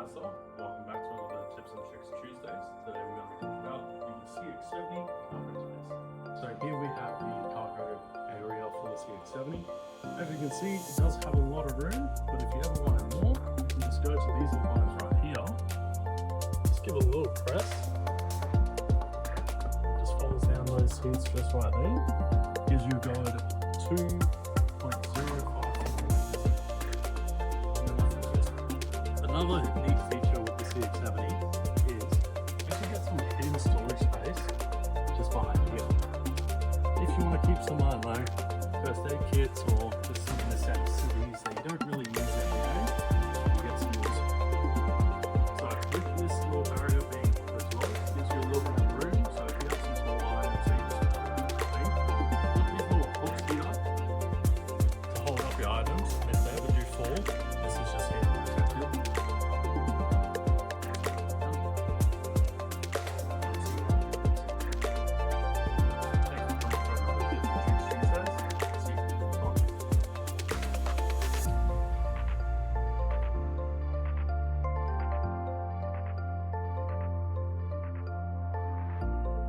Mazda. Welcome back to another Tips and Tricks Tuesdays. Today we're going to be talking about the CX-70 cargo space. So here we have the cargo area for the CX-70. As you can see, it does have a lot of room, but if you ever wanted more, you just go to these little buttons right here. Just give it a little press. Just folds down those seats just right there. Gives you a guide 2.05. Another neat feature with the CX-70 is you can get some hidden storage space just behind here. If you want to keep some, I don't know, first aid kits or